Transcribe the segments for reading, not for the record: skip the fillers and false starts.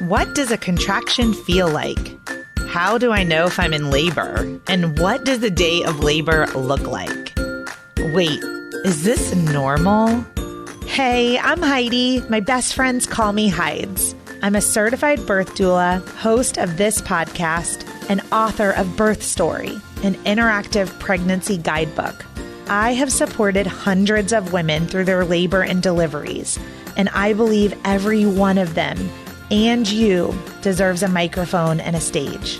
What does a contraction feel like? How do I know if I'm in labor? And what does the day of labor look like? Wait, is this normal? Hey, I'm Heidi. My best friends call me Hides. I'm a certified birth doula, host of this podcast, and author of Birth Story, an interactive pregnancy guidebook. I have supported hundreds of women through their labor and deliveries, and I believe every one of them and you deserves a microphone and a stage.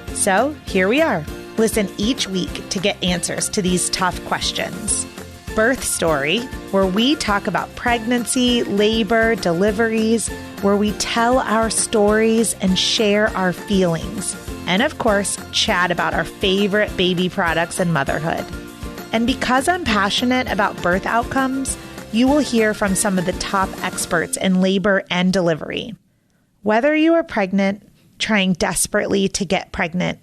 So here we are. Listen each week to get answers to these tough questions. Birth Story, where we talk about pregnancy, labor, deliveries, where we tell our stories and share our feelings. And of course, chat about our favorite baby products and motherhood. And because I'm passionate about birth outcomes, you will hear from some of the top experts in labor and delivery. Whether you are pregnant, trying desperately to get pregnant,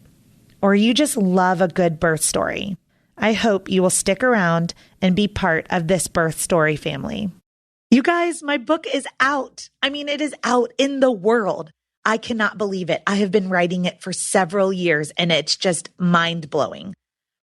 or you just love a good birth story, I hope you will stick around and be part of this birth story family. You guys, my book is out. It is out in the world. I cannot believe it. I have been writing it for several years, and it's just mind-blowing.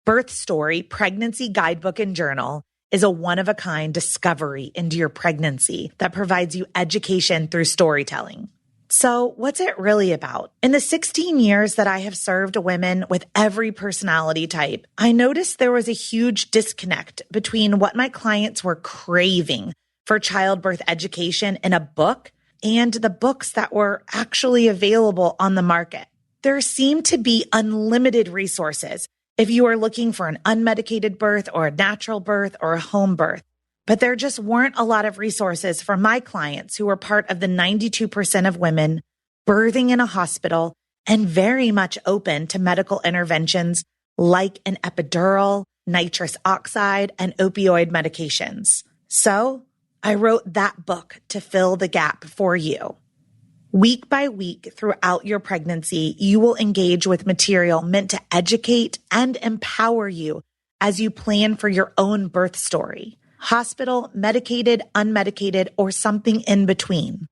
Birth Story, Pregnancy Guidebook and Journal is a one-of-a-kind discovery into your pregnancy that provides you education through storytelling. So what's it really about? In the 16 years that I have served women with every personality type, I noticed there was a huge disconnect between what my clients were craving for childbirth education in a book and the books that were actually available on the market. There seemed to be unlimited resources if you are looking for an unmedicated birth or a natural birth or a home birth. But there just weren't a lot of resources for my clients who were part of the 92% of women birthing in a hospital and very much open to medical interventions like an epidural, nitrous oxide, and opioid medications. So I wrote that book to fill the gap for you. Week by week throughout your pregnancy, you will engage with material meant to educate and empower you as you plan for your own birth story. Hospital, medicated, unmedicated, or something in between.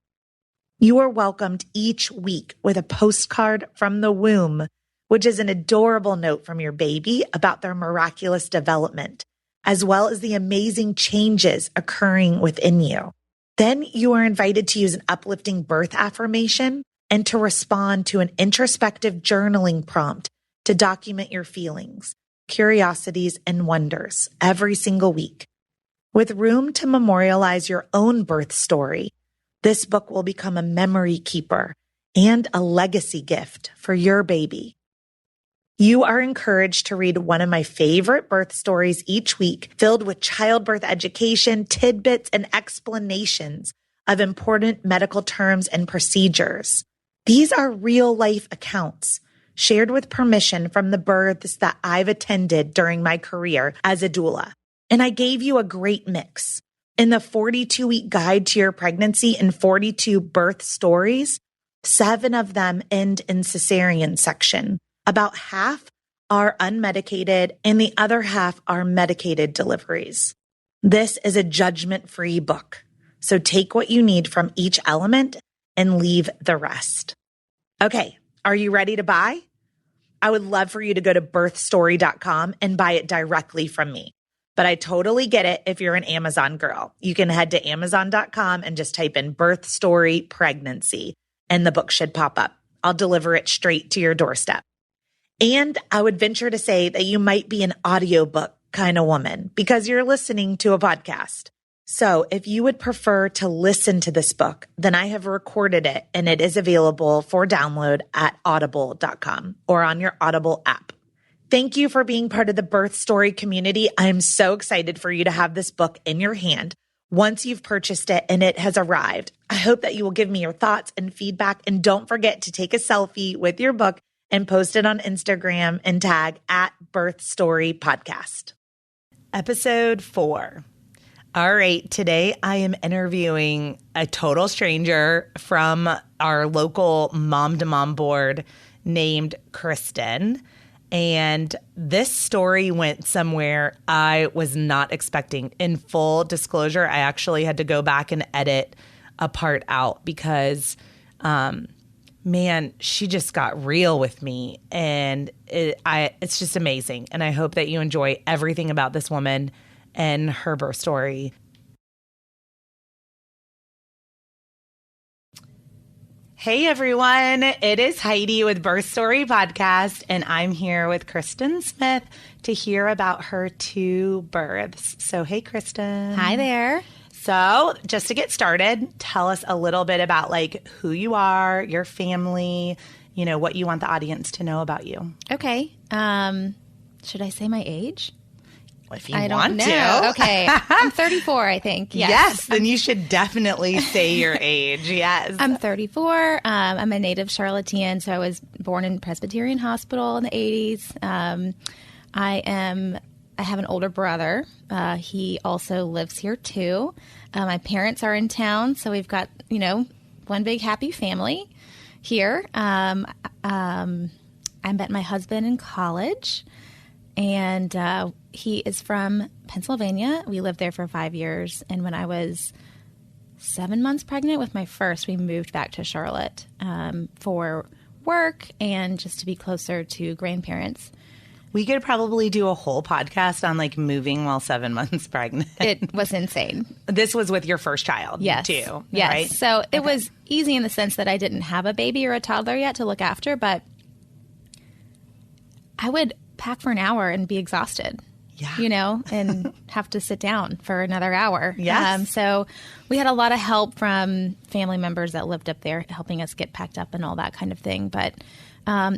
You are welcomed each week with a postcard from the womb, which is an adorable note from your baby about their miraculous development, as well as the amazing changes occurring within you. Then you are invited to use an uplifting birth affirmation and to respond to an introspective journaling prompt to document your feelings, curiosities, and wonders every single week. With room to memorialize your own birth story, this book will become a memory keeper and a legacy gift for your baby. You are encouraged to read one of my favorite birth stories each week, filled with childbirth education, tidbits, and explanations of important medical terms and procedures. These are real-life accounts shared with permission from the births that I've attended during my career as a doula. And I gave you a great mix. In the 42-week guide to your pregnancy and 42 birth stories, 7 of them end in cesarean section. About half are unmedicated and the other half are medicated deliveries. This is a judgment-free book. So take what you need from each element and leave the rest. Okay, are you ready to buy? I would love for you to go to birthstory.com and buy it directly from me. But I totally get it if you're an Amazon girl. You can head to amazon.com and just type in Birth Story Pregnancy, and the book should pop up. I'll deliver it straight to your doorstep. And I would venture to say that you might be an audiobook kind of woman because you're listening to a podcast. So if you would prefer to listen to this book, then I have recorded it and it is available for download at audible.com or on your Audible app. Thank you for being part of the Birth Story community. I am so excited for you to have this book in your hand once you've purchased it and it has arrived. I hope that you will give me your thoughts and feedback, and don't forget to take a selfie with your book and post it on Instagram and tag at Birth Story Podcast. Episode 4. All right, today I am interviewing a total stranger from our local mom-to-mom board named Kristen. And this story went somewhere I was not expecting. In full disclosure, I actually had to go back and edit a part out because man, she just got real with me. And it's just amazing. And I hope that you enjoy everything about this woman and her birth story. Hey, everyone. It is Heidi with Birth Story Podcast, and I'm here with Kristen Smith to hear about her 2 births. So, hey, Kristen. Hi there. So, just to get started, tell us a little bit about like who you are, your family, you know, what you want the audience to know about you. Okay. Should I say my age? If you I want don't know. to. Okay. I'm 34, I think. Yes. Then you should definitely say your age. Yes. I'm 34. I'm a native Charlottean, so I was born in Presbyterian Hospital in the 80s. I have an older brother. He also lives here too. My parents are in town, so we've got, you know, one big happy family here. I met my husband in college, and he is from Pennsylvania. We lived there for 5 years, and when I was 7 months pregnant with my first, we moved back to Charlotte for work and just to be closer to grandparents. We could probably do a whole podcast on like moving while 7 months pregnant. It was insane. This was with your first child, yes. too, yes. right? So it was easy in the sense that I didn't have a baby or a toddler yet to look after, but I would pack for an hour and be exhausted. Yeah. You know, and have to sit down for another hour. Yes. So we had a lot of help from family members that lived up there helping us get packed up and all that kind of thing. But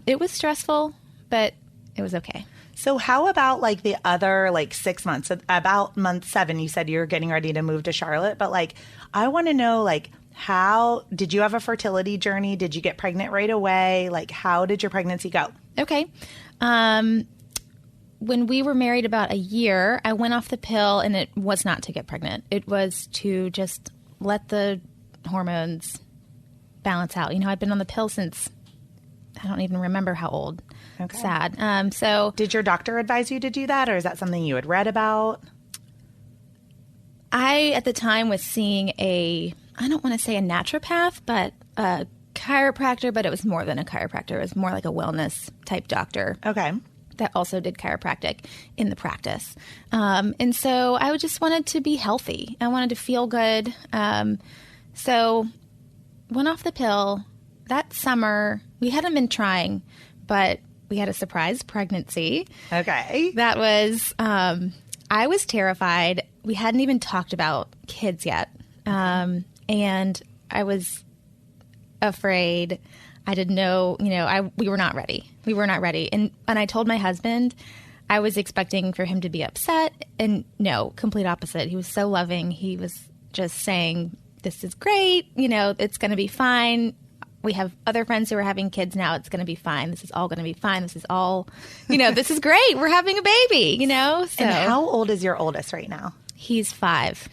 it was stressful, but it was okay. So how about like the other like 6 months? So about month 7, you said you're getting ready to move to Charlotte. But like, I want to know, like, how did you have a fertility journey? Did you get pregnant right away? Like, how did your pregnancy go? Okay. When we were married about a year, I went off the pill, and it was not to get pregnant. It was to just let the hormones balance out. You know, I'd been on the pill since I don't even remember how old. Okay. Sad. So did your doctor advise you to do that, or is that something you had read about? I, at the time, was seeing I don't want to say a naturopath, but a chiropractor, but it was more than a chiropractor. It was more like a wellness type doctor. Okay. That also did chiropractic in the practice. And so I just wanted to be healthy. I wanted to feel good. So went off the pill. That summer, we hadn't been trying, but we had a surprise pregnancy. Okay. That was, I was terrified. We hadn't even talked about kids yet. And I was afraid. I didn't know, you know, we were not ready. We were not ready. And I told my husband, I was expecting for him to be upset. And no, complete opposite. He was so loving. He was just saying, this is great. You know, it's going to be fine. We have other friends who are having kids now. It's going to be fine. This is all going to be fine. This is all, you know, this is great. We're having a baby, you know. So, and how old is your oldest right now? He's 5.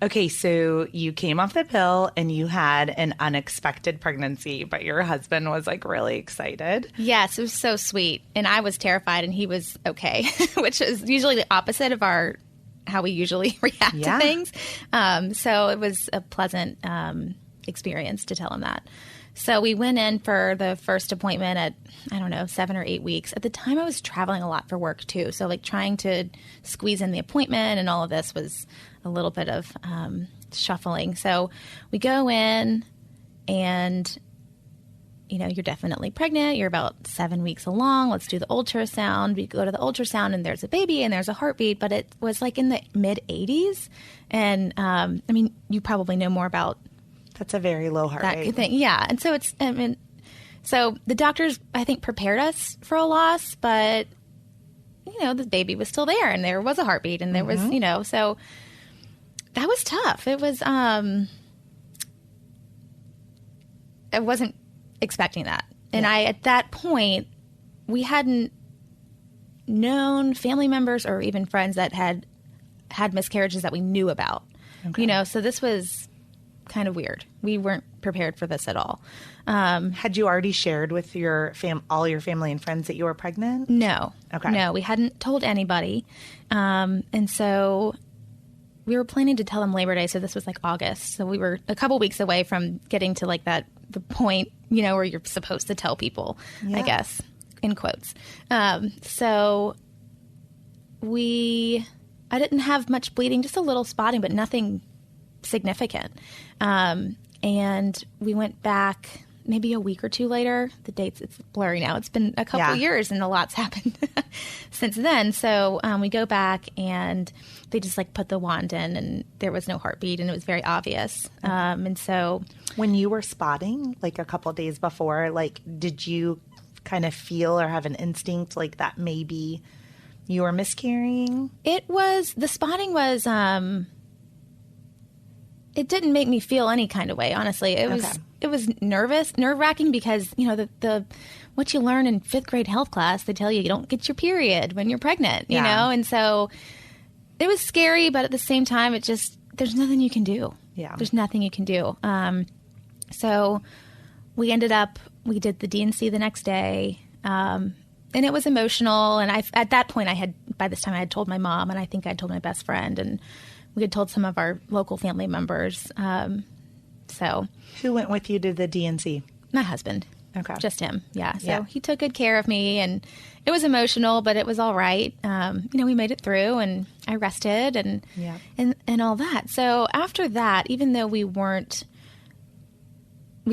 Okay, so you came off the pill and you had an unexpected pregnancy, but your husband was like really excited. Yes, it was so sweet. And I was terrified and he was okay, which is usually the opposite of how we usually react to things. So it was a pleasant experience to tell him that. So we went in for the first appointment at, I don't know, 7 or 8 weeks. At the time, I was traveling a lot for work, too. So, like, trying to squeeze in the appointment and all of this was a little bit of shuffling. So we go in and, you know, you're definitely pregnant. You're about 7 weeks along. Let's do the ultrasound. We go to the ultrasound, and there's a baby, and there's a heartbeat. But it was, like, in the mid-80s. And, I mean, you probably know more about that's a very low heart rate. Thing. Yeah. And so so the doctors, I think, prepared us for a loss, but, you know, the baby was still there and there was a heartbeat and there was, you know, so that was tough. It was, I wasn't expecting that. And at that point, we hadn't known family members or even friends that had miscarriages that we knew about, you know, so this was kind of weird. We weren't prepared for this at all. Had you already shared with your all your family and friends that you were pregnant? No. Okay. No, we hadn't told anybody. And so we were planning to tell them Labor Day. So this was like August. So we were a couple weeks away from getting to like that the point, where you're supposed to tell people, I guess, in quotes. So I didn't have much bleeding, just a little spotting, but nothing significant. And we went back maybe a week or two later. The dates, it's blurry now. It's been a couple years and a lot's happened since then. So we go back and they just put the wand in and there was no heartbeat and it was very obvious. And so when you were spotting, a couple of days before, did you kind of feel or have an instinct that maybe you were miscarrying? The spotting was, it didn't make me feel any kind of way, honestly. It was nerve-wracking because, the what you learn in 5th grade health class, they tell you don't get your period when you're pregnant, you know? And so it was scary, but at the same time, there's nothing you can do. Yeah. There's nothing you can do. So we did the D&C the next day, and it was emotional. And at that point, by this time, I had told my mom, and I think I told my best friend, and we had told some of our local family members. So who went with you to the D&C? My husband. Okay. Just him. Yeah. So he took good care of me, and it was emotional, but it was all right. We made it through, and I rested and all that. So after that, even though we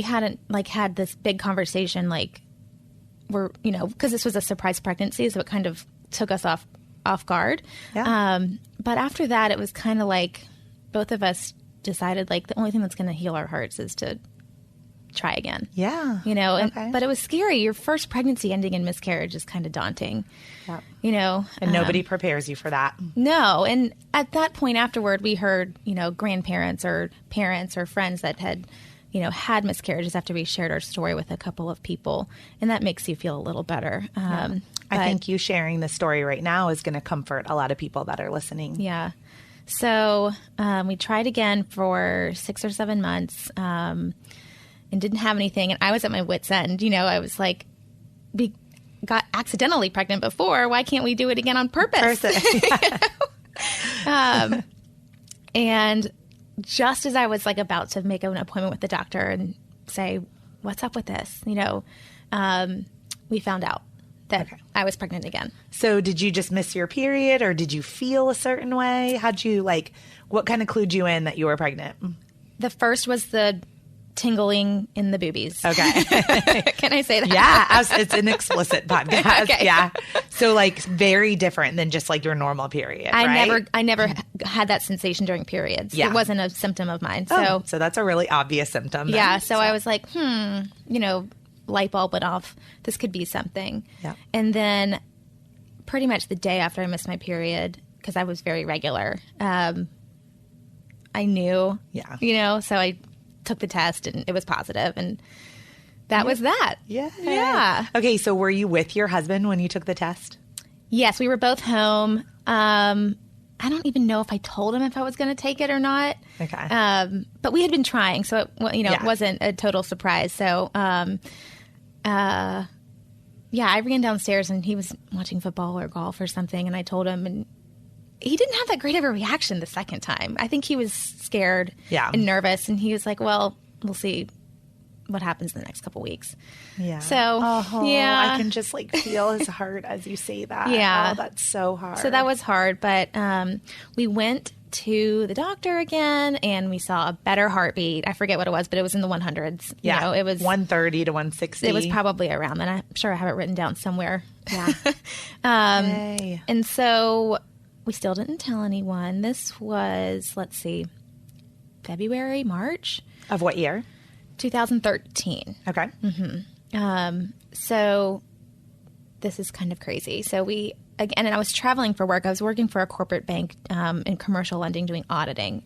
hadn't had this big conversation, because this was a surprise pregnancy, so it kind of took us off guard. Yeah. But after that, it was kind of both of us decided the only thing that's going to heal our hearts is to try again. Yeah. But it was scary. Your first pregnancy ending in miscarriage is kind of daunting. Yeah. And nobody prepares you for that. No. And at that point afterward, we heard, grandparents or parents or friends that had, had miscarriages after we shared our story with a couple of people. And that makes you feel a little better. I think you sharing the story right now is going to comfort a lot of people that are listening. Yeah. So we tried again for 6 or 7 months and didn't have anything. And I was at my wit's end. I was we got accidentally pregnant before. Why can't we do it again on purpose? And just as I was about to make an appointment with the doctor and say, what's up with this? We found out that I was pregnant again. So did you just miss your period, or did you feel a certain way? How'd you what kind of clued you in that you were pregnant? The first was the tingling in the boobies. Okay. Can I say that? Yeah. It's an explicit podcast. Okay. Yeah. So very different than just your normal period. I never had that sensation during periods. Yeah. It wasn't a symptom of mine. So that's a really obvious symptom. Then. Yeah. So I was light bulb went off. This could be something. Yeah. And then pretty much the day after I missed my period, because I was very regular, I knew. Yeah. So I took the test and it was positive, and that was that. Yeah. Yeah. Okay. So were you with your husband when you took the test? Yes, we were both home. I don't even know if I told him if I was going to take it or not. Okay. But we had been trying, so it wasn't a total surprise. So, I ran downstairs and he was watching football or golf or something, and I told him, and he didn't have that great of a reaction the second time. I think he was scared and nervous, and he was like, well, we'll see what happens in the next couple weeks. Yeah. So, I can just feel his heart as you say that. Yeah. Oh, that's so hard. So that was hard, but we went to the doctor again, and we saw a better heartbeat. I forget what it was, but it was in the 100s. Yeah. It was 130 to 160. It was probably around then. I'm sure I have it written down somewhere. Yeah. And so we still didn't tell anyone. This was, February, March. Of what year? 2013. Okay. Mm-hmm. So this is kind of crazy. So and I was traveling for work. I was working for a corporate bank in commercial lending doing auditing.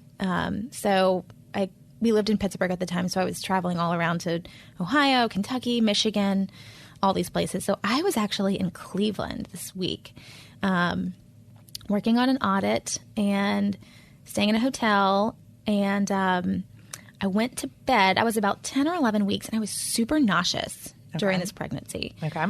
We lived in Pittsburgh at the time, so I was traveling all around to Ohio, Kentucky, Michigan, all these places. So I was actually in Cleveland this week working on an audit and staying in a hotel, and I went to bed. I was about 10 or 11 weeks, and I was super nauseous. during this pregnancy. Okay.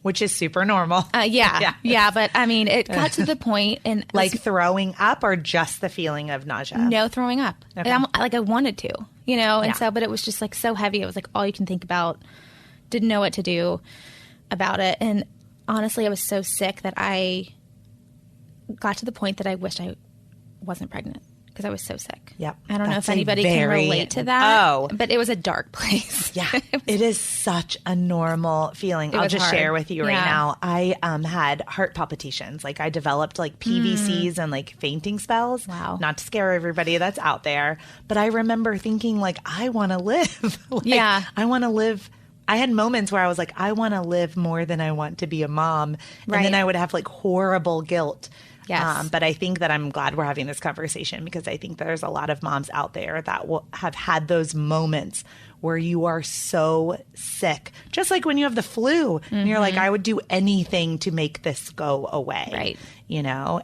Which is super normal. Yeah. But I mean, it got to the point and like throwing up or just the feeling of nausea? No, throwing up. Okay. And I wanted to, and so, but it was just like so heavy. It was like all you can think about. Didn't know what to do about it. And honestly, I was so sick that I got to the point that I wished I wasn't pregnant because I was so sick. Yep. I don't know if anybody can relate to that. But it was a dark place. Yeah. It is such a normal feeling. I'll just share with you right now. I had heart palpitations. Like I developed like PVCs and like fainting spells. Wow. Not to scare everybody that's out there. But I remember thinking like, I want to live. I want to live. I had moments where I was like, I want to live more than I want to be a mom. And then I would have like horrible guilt. Yes. But I think that I'm glad we're having this conversation because I think there's a lot of moms out there that will have had those moments where you are so sick, just like when you have the flu and you're like, I would do anything to make this go away. Right.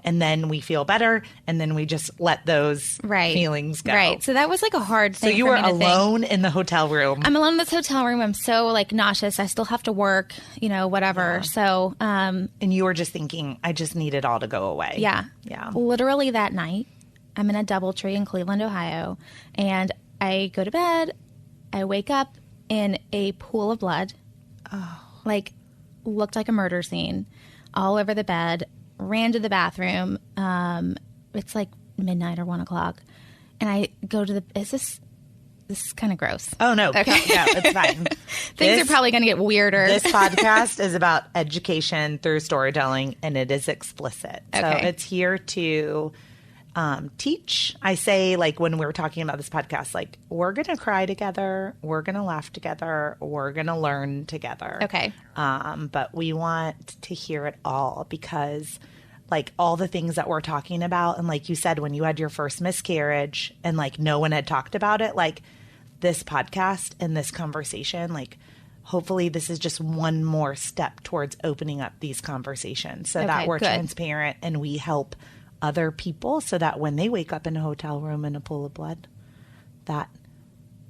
And then we feel better and then we just let those feelings go. Right. So that was like a hard thing. So you were alone in the hotel room. I'm alone in this hotel room. I'm so like nauseous. I still have to work, whatever. Yeah. So, and you were just thinking, I just need it all to go away. Yeah. Yeah. Literally that night, I'm in a DoubleTree in Cleveland, Ohio, and I go to bed. I wake up in a pool of blood. Oh. Like, looked like a murder scene all over the bed. Ran to the bathroom. It's like midnight or 1 o'clock. And I go to this is kind of gross. Oh, no. Okay. No, it's fine. Things are probably going to get weirder. This podcast is about education through storytelling, and it is explicit. So it's here to teach. I say, like, when we were talking about this podcast, like, we're going to cry together. We're going to laugh together. We're going to learn together. Okay. But we want to hear it all because, like, all the things that we're talking about, and like you said, when you had your first miscarriage and, like, no one had talked about it, like, this podcast and this conversation, like, hopefully this is just one more step towards opening up these conversations so that we're transparent and we help other people so that when they wake up in a hotel room in a pool of blood, that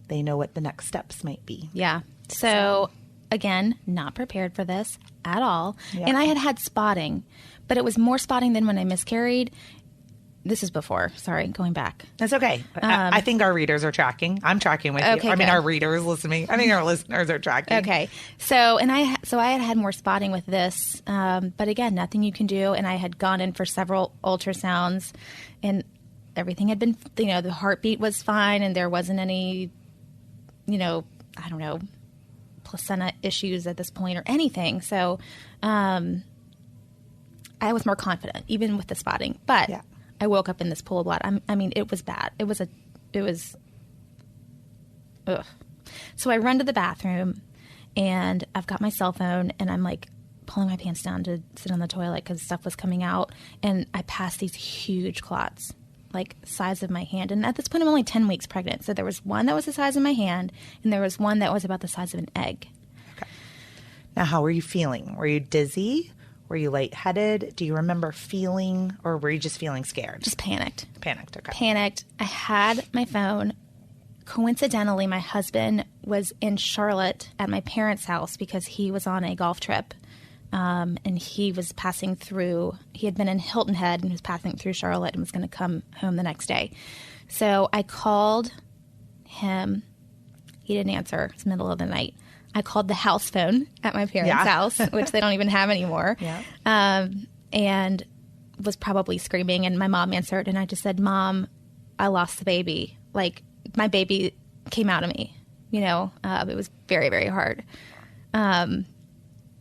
they know what the next steps might be. Yeah. So again, not prepared for this at all. Yeah. And I had spotting, but it was more spotting than when I miscarried. This is before. Sorry, going back. That's okay. I think our readers are tracking. I'm tracking with you. I mean, our readers listening. I think our listeners are tracking. Okay. So I had more spotting with this, but again, nothing you can do. And I had gone in for several ultrasounds, and everything had been, the heartbeat was fine, and there wasn't any, I don't know, placenta issues at this point or anything. So, I was more confident, even with the spotting, but. Yeah. I woke up in this pool of blood. I mean, it was bad. It was ugh. So I run to the bathroom, and I've got my cell phone, and I'm like pulling my pants down to sit on the toilet because stuff was coming out, and I passed these huge clots, like size of my hand. And at this point, I'm only 10 weeks pregnant. So there was one that was the size of my hand, and there was one that was about the size of an egg. Okay. Now, how were you feeling? Were you dizzy? Were you lightheaded? Do you remember feeling, or were you just feeling scared? Just panicked. Panicked, okay. Panicked. I had my phone. Coincidentally, my husband was in Charlotte at my parents' house because he was on a golf trip, and he was passing through. He had been in Hilton Head and was passing through Charlotte and was going to come home the next day. So I called him. He didn't answer. It was the middle of the night. I called the house phone at my parents' house, which they don't even have anymore, and was probably screaming. And my mom answered, and I just said, "Mom, I lost the baby. Like, my baby came out of me. It was very, very hard. My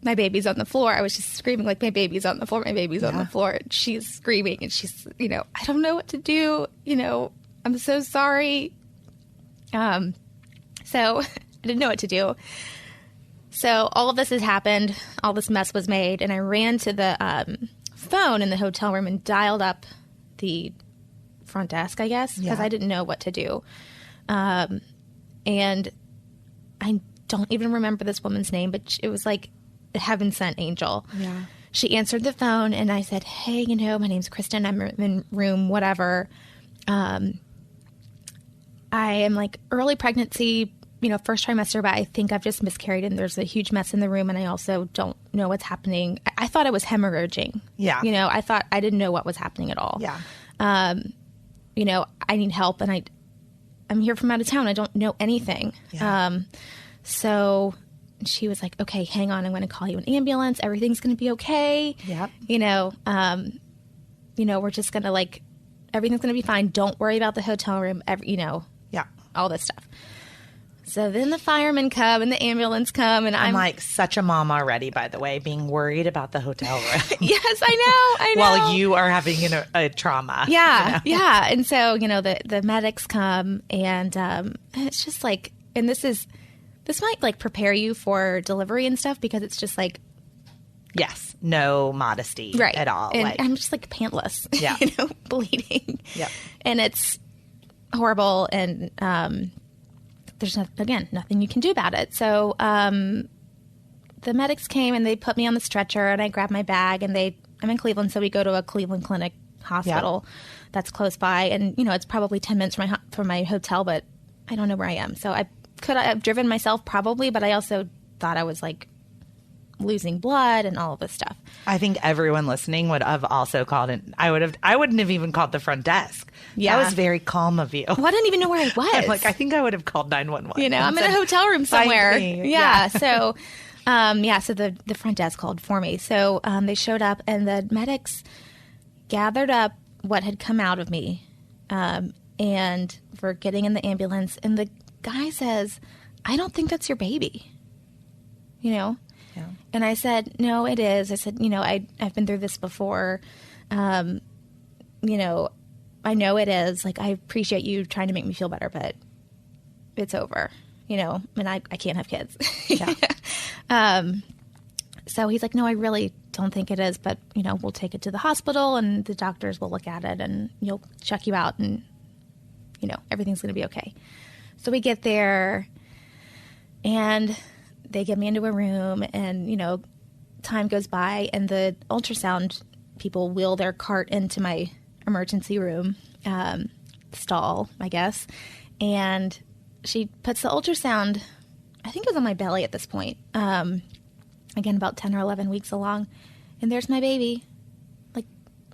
baby's on the floor." I was just screaming, like, "My baby's on the floor. My baby's on the floor." And she's screaming, and she's, "I don't know what to do. I'm so sorry." So I didn't know what to do. So all of this has happened. All this mess was made. And I ran to the phone in the hotel room and dialed up the front desk, I guess, because I didn't know what to do. And I don't even remember this woman's name, but it was like a heaven-sent angel. Yeah. She answered the phone, and I said, "Hey, my name's Kristen. I'm in room whatever. I am like early pregnancy, first trimester, but I think I've just miscarried and there's a huge mess in the room and I also don't know what's happening. I thought I was hemorrhaging. Yeah. I thought I didn't know what was happening at all. Yeah. I need help and I'm here from out of town. I don't know anything. Yeah. So she was like, okay, hang on. I'm going to call you an ambulance. Everything's going to be okay. Yep. We're just going to everything's going to be fine. Don't worry about the hotel room. Yeah. All this stuff. So then the firemen come and the ambulance come and I'm like such a mom already, by the way, being worried about the hotel room. Yes, I know. While you are having a trauma. Yeah. Yeah. And so, the medics come and it's just and this might prepare you for delivery and stuff because it's just yes, no modesty at all. And I'm just pantless, yeah. Bleeding. Yeah. And it's horrible. And, there's nothing you can do about it. So, the medics came and they put me on the stretcher and I grabbed my bag and I'm in Cleveland. So we go to a Cleveland Clinic hospital that's close by. And, it's probably 10 minutes from my hotel, but I don't know where I am. So I could have driven myself probably, but I also thought I was losing blood and all of this stuff. I think everyone listening would have also called in. I wouldn't have even called the front desk. Yeah. That was very calm of you. Well, I didn't even know where I was. I'm I think I would have called 911. I'm in a hotel room somewhere. Yeah. So, so the front desk called for me. So they showed up and the medics gathered up what had come out of me and were getting in the ambulance. And the guy says, I don't think that's your baby. Yeah. And I said, no, it is. I said, I've been through this before. I know it is. I appreciate you trying to make me feel better, but it's over, and I can't have kids. Yeah. So he's like, no, I really don't think it is, but, we'll take it to the hospital and the doctors will look at it and you'll check you out and, everything's going to be okay. So we get there and they get me into a room and, time goes by and the ultrasound people wheel their cart into my emergency room stall, I guess. And she puts the ultrasound, I think it was on my belly at this point, again, about 10 or 11 weeks along. And there's my baby,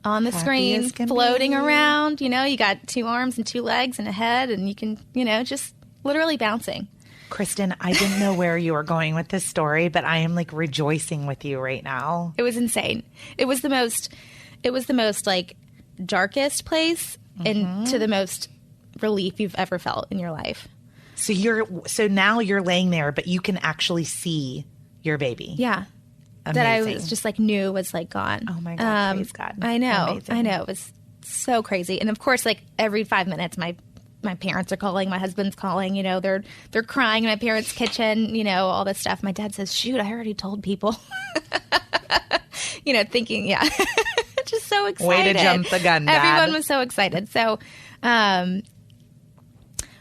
on the screen, floating around. You got 2 arms and 2 legs and a head and you can, just literally bouncing. Kristen, I didn't know where you were going with this story, but I am rejoicing with you right now. It was insane. It was the most darkest place and to the most relief you've ever felt in your life. So now you're laying there, but you can actually see your baby. Yeah. Amazing. That I was just knew was gone. Oh my God. Praise God. I know. Amazing. I know. It was so crazy. And of course, every 5 minutes, my parents are calling, my husband's calling, they're crying in my parents' kitchen, all this stuff. My dad says, shoot, I already told people, thinking, just so excited. Way to jump the gun, Dad. Everyone was so excited. So,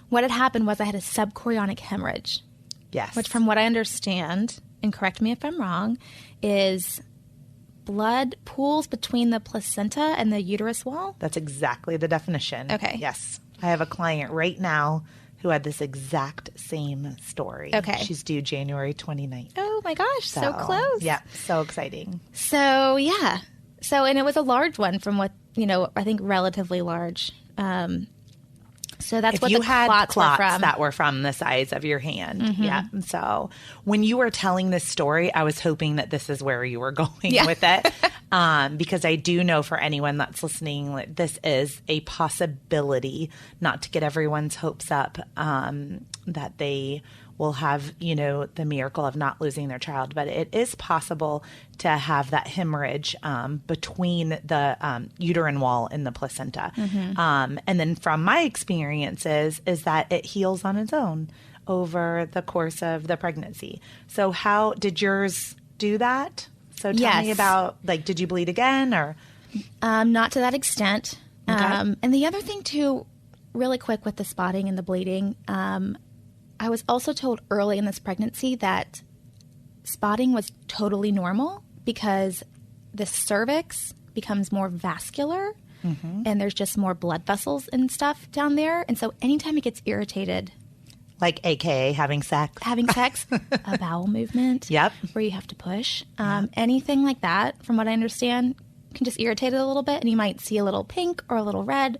what had happened was I had a subchorionic hemorrhage. Yes. Which from what I understand, and correct me if I'm wrong, is blood pools between the placenta and the uterus wall. That's exactly the definition. Okay. Yes. I have a client right now who had this exact same story. Okay. She's due January 29th. Oh my gosh, so close. Yeah, so exciting. So, yeah. And it was a large one from what, I think relatively large. So that's what the clots were from. That were from the size of your hand. Mm-hmm. Yeah. So when you were telling this story, I was hoping that this is where you were going with it. Because I do know for anyone that's listening, this is a possibility, not to get everyone's hopes up, that they will have, the miracle of not losing their child. But it is possible to have that hemorrhage between the uterine wall and the placenta. Mm-hmm. And then from my experiences is that it heals on its own over the course of the pregnancy. So how did yours do that? So tell me about, did you bleed again or? Not to that extent. Okay. And the other thing too, really quick with the spotting and the bleeding, I was also told early in this pregnancy that spotting was totally normal because the cervix becomes more vascular and there's just more blood vessels and stuff down there. And so anytime it gets irritated, Like AKA having sex. Having sex, a bowel movement. Yep. Where you have to push. Anything like that, from what I understand, can just irritate it a little bit. And you might see a little pink or a little red,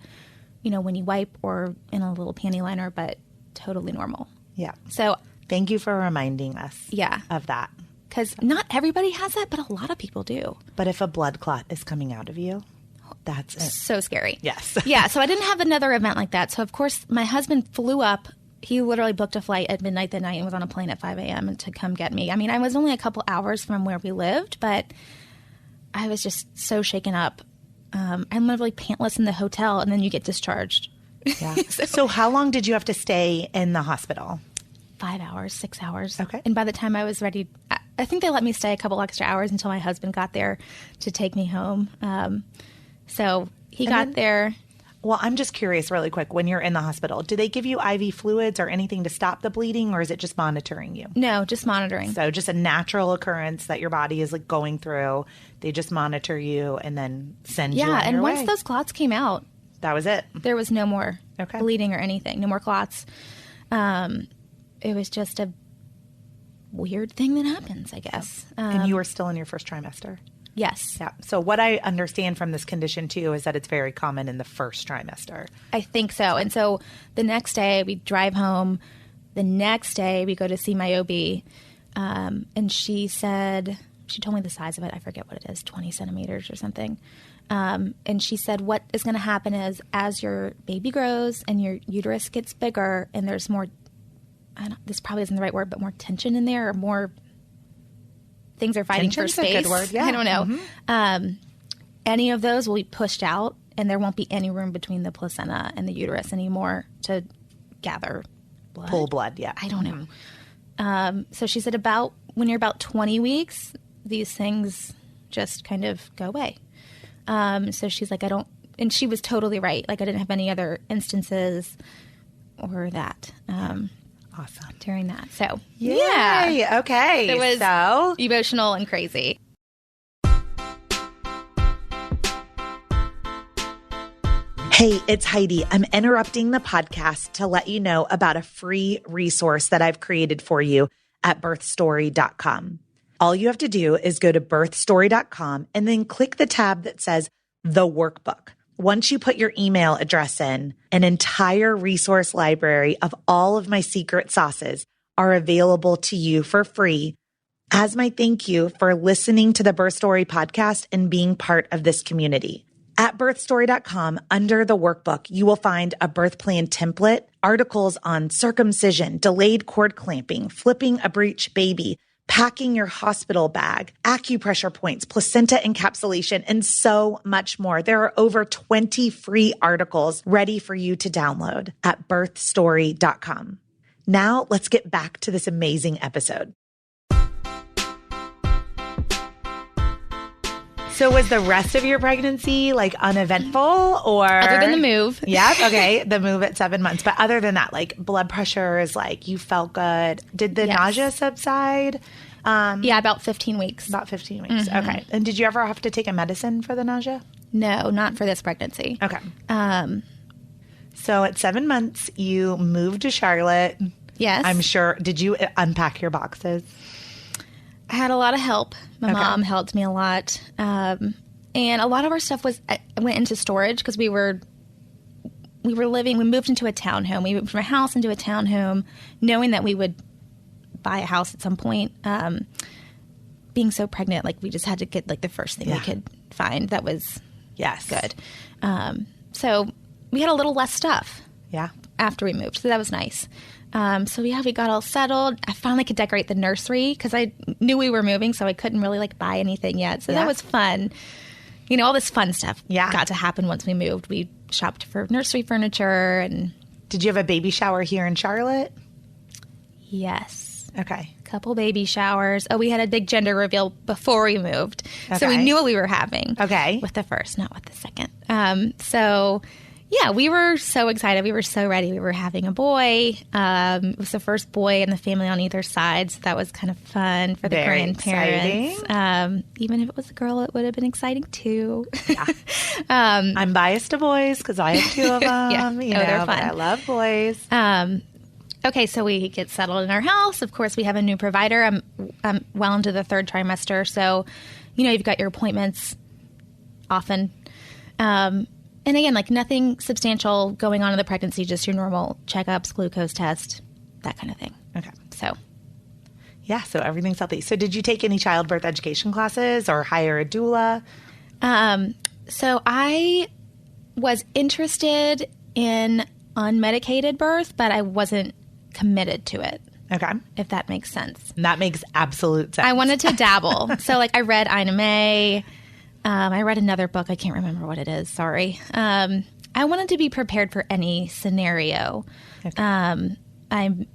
when you wipe or in a little panty liner, but totally normal. Yeah. So thank you for reminding us of that. Because not everybody has that, but a lot of people do. But if a blood clot is coming out of you, that's it. So scary. Yes. Yeah. So I didn't have another event like that. So, of course, my husband flew up. He literally booked a flight at midnight that night and was on a plane at 5 a.m. to come get me. I mean, I was only a couple hours from where we lived, but I was just so shaken up. I'm literally pantless in the hotel, and then you get discharged. Yeah. So how long did you have to stay in the hospital? 5 hours, 6 hours. Okay. And by the time I was ready, I think they let me stay a couple extra hours until my husband got there to take me home. So he got there. Well, I'm just curious really quick. When you're in the hospital, do they give you IV fluids or anything to stop the bleeding, or is it just monitoring you? No, just monitoring. So just a natural occurrence that your body is like going through. They just monitor you and then send you on your way. Yeah, and once those clots came out, that was it. There was no more bleeding or anything. No more clots. It was just a weird thing that happens, I guess. And you were still in your first trimester? Yes. Yeah. So what I understand from this condition, too, is that it's very common in the first trimester. I think so. And so the next day we drive home. The next day we go to see my OB. And she told me the size of it. I forget what it is, 20 centimeters or something. And she said what is going to happen is as your baby grows and your uterus gets bigger and there's more, this probably isn't the right word, but more tension in there or more things are fighting for space. A good word. Yeah. I don't know. Mm-hmm. Any of those will be pushed out and there won't be any room between the placenta and the uterus anymore to gather blood. Pull blood, yeah. I don't know. So she said when you're about 20 weeks, these things just kind of go away. So she's like, and she was totally right. Like I didn't have any other instances or that. Awesome. During that. So, yay. Yeah. Okay. It was so emotional and crazy. Hey, it's Heidi. I'm interrupting the podcast to let you know about a free resource that I've created for you at birthstory.com. All you have to do is go to birthstory.com and then click the tab that says The Workbook. Once you put your email address in, an entire resource library of all of my secret sauces are available to you for free as my thank you for listening to the Birth Story podcast and being part of this community. At birthstory.com, under the workbook, you will find a birth plan template, articles on circumcision, delayed cord clamping, flipping a breech baby, packing your hospital bag, acupressure points, placenta encapsulation, and so much more. There are over 20 free articles ready for you to download at birthstory.com. Now let's get back to this amazing episode. So was the rest of your pregnancy like uneventful or? Other than the move. Yeah. Okay. The move at 7 months. But other than that, like blood pressure is like you felt good. Did the nausea subside? Yeah, about 15 weeks. About 15 weeks. Mm-hmm. Okay. And did you ever have to take a medicine for the nausea? No, not for this pregnancy. Okay. So at 7 months, you moved to Charlotte. Yes. I'm sure. Did you unpack your boxes? I had a lot of help. My mom helped me a lot. And a lot of our stuff went into storage because we moved into a townhome. We moved from a house into a townhome knowing that we would buy a house at some point. Being so pregnant, like we just had to get like the first thing we could find that was good. So we had a little less stuff after we moved. So that was nice. We got all settled. I finally could decorate the nursery because I knew we were moving, so I couldn't really like buy anything yet. So that was fun. You know, all this fun stuff got to happen once we moved. We shopped for nursery furniture and. Did you have a baby shower here in Charlotte? Yes. Okay. Couple baby showers. Oh, we had a big gender reveal before we moved. Okay. So we knew what we were having. Okay. With the first, not with the second. Yeah, we were so excited. We were so ready. We were having a boy. It was the first boy in the family on either side, so that was kind of fun for the grandparents. Even if it was a girl, it would have been exciting too. Yeah. I'm biased to boys because I have two of them. They're fun. But I love boys. okay, so we get settled in our house. Of course, we have a new provider. I'm well into the third trimester. So, you've got your appointments often. And again, like nothing substantial going on in the pregnancy, just your normal checkups, glucose test, that kind of thing. Okay. So. Yeah, so everything's healthy. So did you take any childbirth education classes or hire a doula? So I was interested in unmedicated birth, but I wasn't committed to it. Okay. If that makes sense. That makes absolute sense. I wanted to dabble. So I read Ina May. I read another book. I can't remember what it is. Sorry. I wanted to be prepared for any scenario. Okay.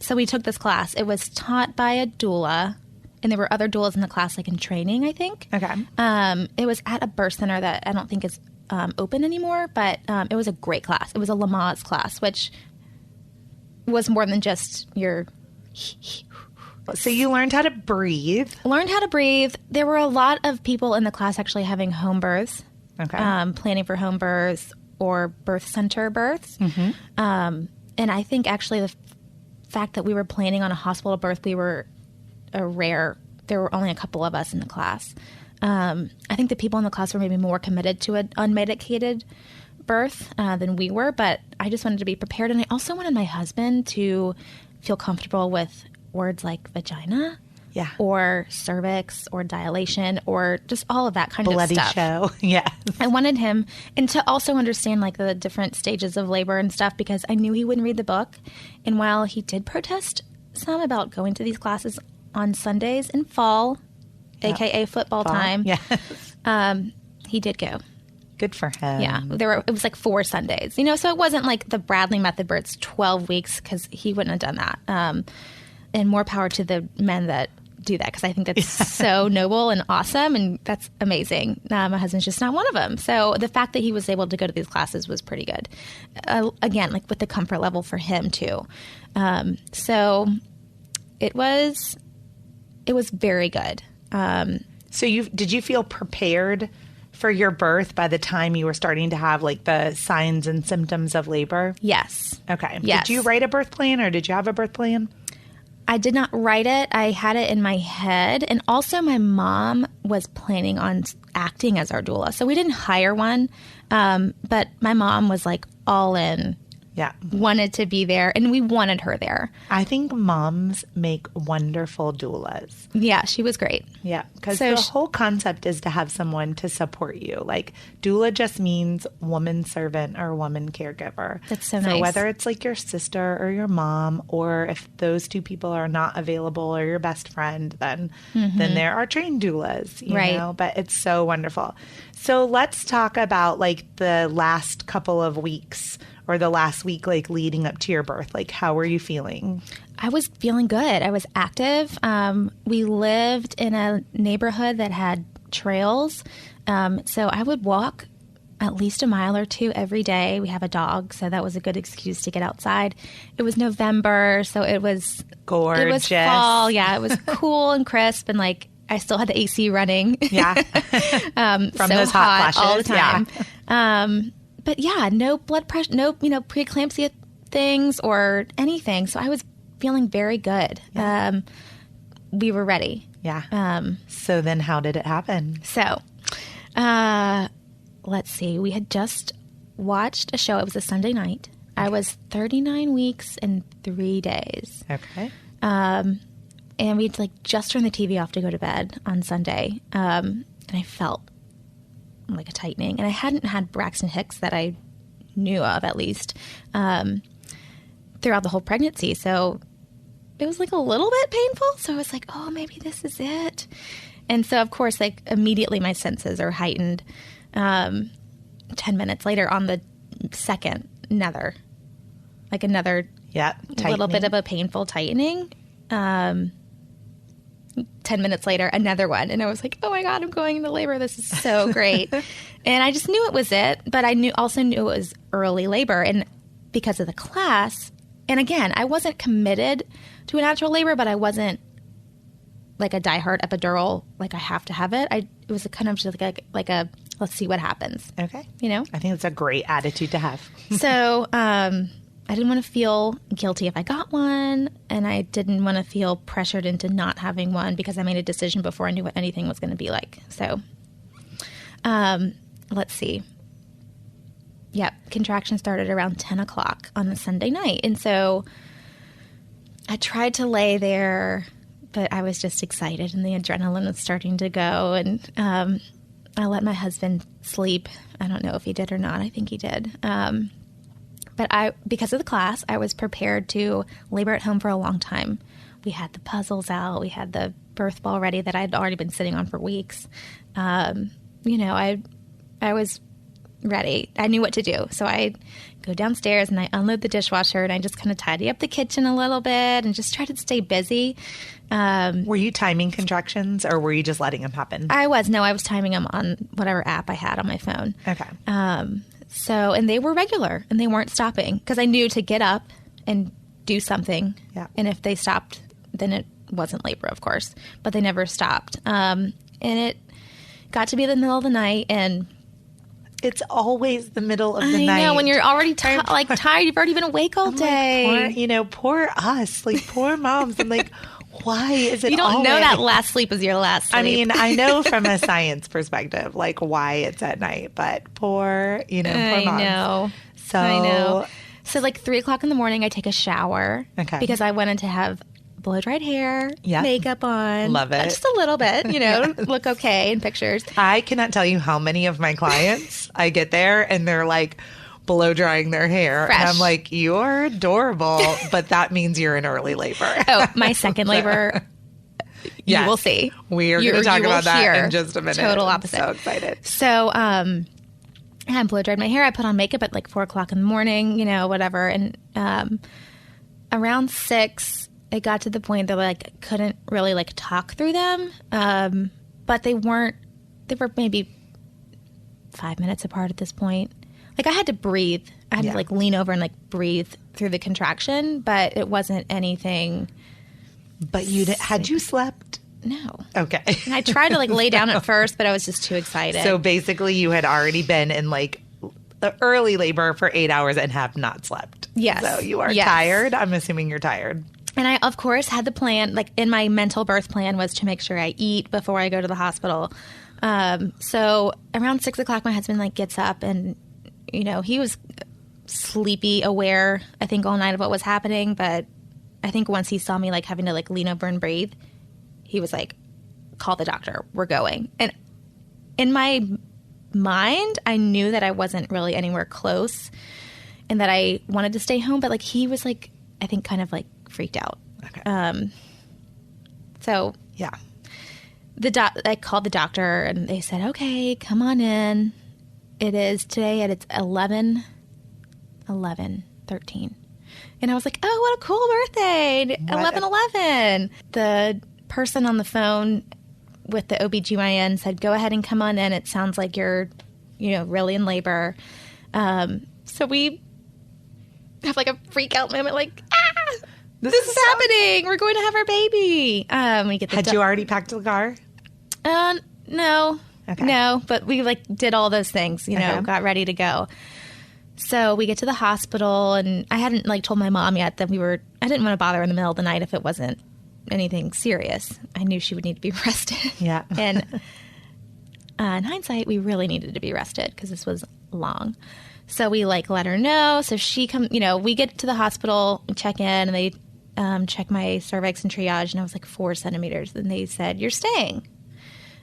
So we took this class. It was taught by a doula, and there were other doulas in the class, like in training, I think. Okay. It was at a birth center that I don't think is open anymore, but it was a great class. It was a Lamaze class, which was more than just your... So you learned how to breathe. Learned how to breathe. There were a lot of people in the class actually having home births, Okay. planning for home births or birth center births. Mm-hmm. And I think actually the fact that we were planning on a hospital birth, we were there were only a couple of us in the class. I think the people in the class were maybe more committed to an unmedicated birth than we were, but I just wanted to be prepared. And I also wanted my husband to feel comfortable with words like vagina, Yeah. or cervix, or dilation, or just all of that kind Bloody of stuff. show. Yeah. I wanted him, and to also understand like the different stages of labor and stuff, because I knew he wouldn't read the book. And while he did protest some about going to these classes on Sundays in fall, aka football time, Yeah. he did go. Good for him. Yeah, it was like 4 Sundays, so it wasn't like the Bradley method where it's 12 weeks, because he wouldn't have done that. And more power to the men that do that, because I think that's so noble and awesome, and that's amazing. My husband's just not one of them. So the fact that he was able to go to these classes was pretty good. Again, like with the comfort level for him too. So it was very good. So did you feel prepared for your birth by the time you were starting to have like the signs and symptoms of labor? Yes. Okay. Yes. Did you write a birth plan, or did you have a birth plan? I did not write it. I had it in my head. And also my mom was planning on acting as our doula. So we didn't hire one. But my mom was like all in. Yeah. Wanted to be there. And we wanted her there. I think moms make wonderful doulas. Yeah, she was great. Yeah. Because the whole concept is to have someone to support you. Like doula just means woman servant or woman caregiver. That's so nice. So whether it's like your sister or your mom, or if those two people are not available, or your best friend, then there are trained doulas, you know, but it's so wonderful. So let's talk about like the last couple of weeks, or the last week, like leading up to your birth. Like, how were you feeling? I was feeling good. I was active. We lived in a neighborhood that had trails. So I would walk at least a mile or 2 every day. We have a dog, so that was a good excuse to get outside. It was November, so it was gorgeous. It was fall. Yeah, it was cool and crisp, and like I still had the AC running. Yeah. From so those hot flashes. all the time. Yeah. But yeah, no blood pressure, no, preeclampsia things or anything. So I was feeling very good. Yeah. We were ready. Yeah. So then how did it happen? So, let's see. We had just watched a show. It was a Sunday night. Okay. I was 39 weeks and 3 days. Okay. And we'd like just turned the TV off to go to bed on Sunday. And I felt like a tightening, and I hadn't had Braxton Hicks that I knew of, at least, throughout the whole pregnancy. So it was like a little bit painful. So I was like, oh, maybe this is it. And so of course, like immediately my senses are heightened. 10 minutes later on the second, another little bit of a painful tightening. 10 minutes later, another one. And I was like, oh my God, I'm going into labor. This is so great. And I just knew it was it, but I also knew it was early labor. And because of the class, and again, I wasn't committed to a natural labor, but I wasn't like a diehard epidural, like I have to have it. It was kind of just like a let's see what happens. Okay. You know? I think it's a great attitude to have. So, I didn't want to feel guilty if I got one, and I didn't want to feel pressured into not having one because I made a decision before I knew what anything was going to be like. So, let's see. Yep, contraction started around 10 o'clock on a Sunday night. And so I tried to lay there, but I was just excited, and the adrenaline was starting to go. And I let my husband sleep. I don't know if he did or not. I think he did. But because of the class, I was prepared to labor at home for a long time. We had the puzzles out. We had the birth ball ready that I'd already been sitting on for weeks. I was ready. I knew what to do. So I go downstairs and I unload the dishwasher and I just kind of tidy up the kitchen a little bit and just try to stay busy. Were you timing contractions or were you just letting them happen? I was timing them on whatever app I had on my phone. Okay. And they were regular and they weren't stopping because I knew to get up and do something. Yeah. And if they stopped, then it wasn't labor, of course, but they never stopped. And it got to be the middle of the night, and it's always the middle of the night. I know, when you're already tired, you've already been awake all day. Poor us, poor moms. I'm like, why is it You don't know that last sleep is your last sleep. I mean, I know from a science perspective, why it's at night, but poor moms. I know. So 3 o'clock in the morning, I take a shower. Okay. Because I wanted to have blow-dried hair, makeup on. Love it. Just a little bit, look okay in pictures. I cannot tell you how many of my clients I get there and they're blow drying their hair. Fresh. And I'm like, you're adorable, but that means you're in early labor. Oh, my second labor, you will see. We are going to talk about that in just a minute. Total opposite. I'm so excited. So, I blow dried my hair. I put on makeup at 4 o'clock in the morning, whatever. And around 6, it got to the point that I couldn't really talk through them. But they were maybe 5 minutes apart at this point. I had to breathe. I had to lean over and breathe through the contraction, but it wasn't anything. But had you slept? No. Okay. And I tried to lay down at first, but I was just too excited. So basically you had already been in early labor for 8 hours and have not slept. Yes. So you are tired. I'm assuming you're tired. And I, of course, had the plan, in my mental birth plan was to make sure I eat before I go to the hospital. So around 6 o'clock, my husband gets up and, he was sleepy, aware, I think, all night of what was happening. But I think once he saw me having to lean over and breathe, he was call the doctor, we're going. And in my mind, I knew that I wasn't really anywhere close and that I wanted to stay home. But he was I think kind of freaked out. Okay. So yeah, I called the doctor and they said, okay, come on in. It is today and it's 11:13. And I was like, oh, what a cool birthday. 11:11. The person on the phone with the OBGYN said, go ahead and come on in. It sounds like you're, really in labor. So we have a freak out moment, this is happening. We're going to have our baby. We get Had you already packed the car? No. Okay. No, but we did all those things, got ready to go. So we get to the hospital, and I hadn't told my mom yet that I didn't want to bother her in the middle of the night if it wasn't anything serious. I knew she would need to be rested. Yeah. And in hindsight, we really needed to be rested because this was long. So we let her know. So she we get to the hospital, check in, and they check my cervix and triage, and I was 4 centimeters. And they said, you're staying.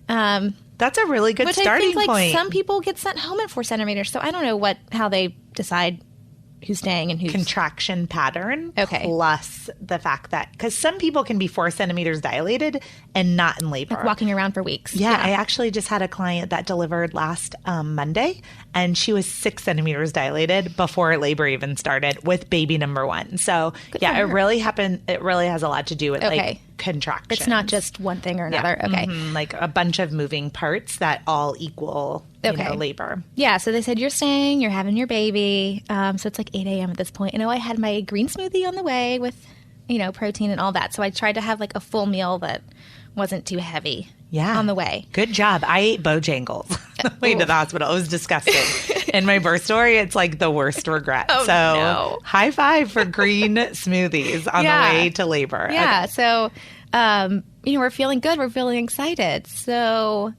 That's a really good starting point. I think some people get sent home at 4 centimeters. So I don't know how they decide who's staying and who's... Contraction pattern. Okay. Plus the fact that... Because some people can be 4 centimeters dilated and not in labor. Walking around for weeks. Yeah. I actually just had a client that delivered last Monday, and she was 6 centimeters dilated before labor even started with baby number 1. So, it really happened. It really has a lot to do with contractions. It's not just one thing or another. Yeah. Okay. Mm-hmm. A bunch of moving parts that all equal labor. Yeah. So they said, you're staying, you're having your baby. So it's 8 a.m. at this point. And I had my green smoothie on the way with, protein and all that. So I tried to have a full meal that wasn't too heavy on the way. Good job. I ate Bojangles on the way to the hospital. It was disgusting. In my birth story, it's like the worst regret. Oh, so no. High five for green smoothies on the way to labor. Yeah. Okay. So, we're feeling good. We're feeling excited. So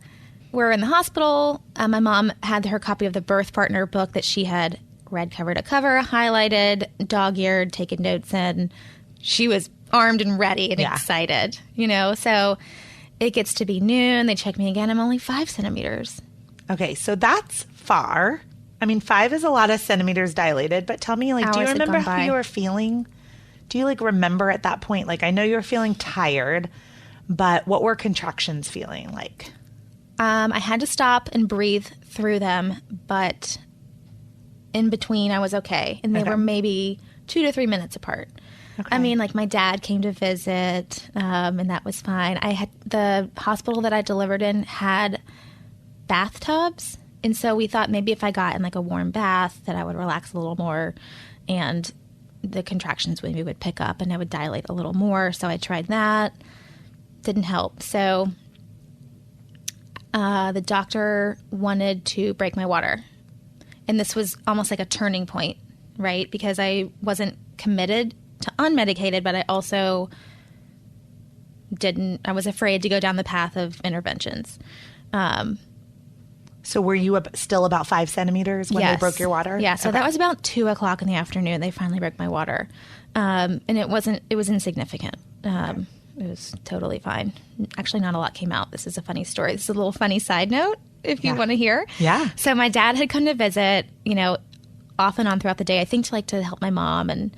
we're in the hospital. My mom had her copy of the birth partner book that she had read cover to cover, highlighted, dog-eared, taken notes in. She was armed and ready and excited, So it gets to be noon. They check me again. I'm only 5 centimeters. Okay, so that's far. I mean, 5 is a lot of centimeters dilated, but tell me, do you remember how you were feeling? Do you, remember at that point? I know you were feeling tired, but what were contractions feeling like? I had to stop and breathe through them, but in between, I was okay. And they were maybe 2 to 3 minutes apart. Okay. I mean, my dad came to visit, and that was fine. The hospital that I delivered in had bathtubs. And so we thought maybe if I got in a warm bath that I would relax a little more and the contractions maybe would pick up and I would dilate a little more. So I tried that. Didn't help. So the doctor wanted to break my water. And this was almost like a turning point, right? Because I wasn't committed to unmedicated, but I also I was afraid to go down the path of interventions. So were you still about 5 centimeters when they broke your water? Yeah. So that was about 2:00 in the afternoon. They finally broke my water. And it was insignificant. It was totally fine. Actually, not a lot came out. This is a funny story. This is a little funny side note if you want to hear. Yeah. So my dad had come to visit, off and on throughout the day, I think to help my mom. And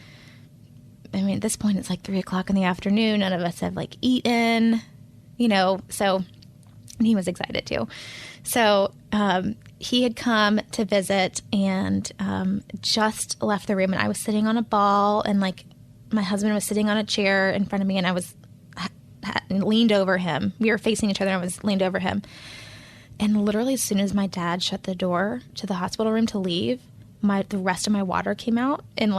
I mean, at this point, it's 3:00 in the afternoon. None of us have eaten, so and he was excited too. So he had come to visit and just left the room, and I was sitting on a ball, and my husband was sitting on a chair in front of me, and I was leaned over him. We were facing each other, and I was leaned over him. And literally, as soon as my dad shut the door to the hospital room to leave, the rest of my water came out in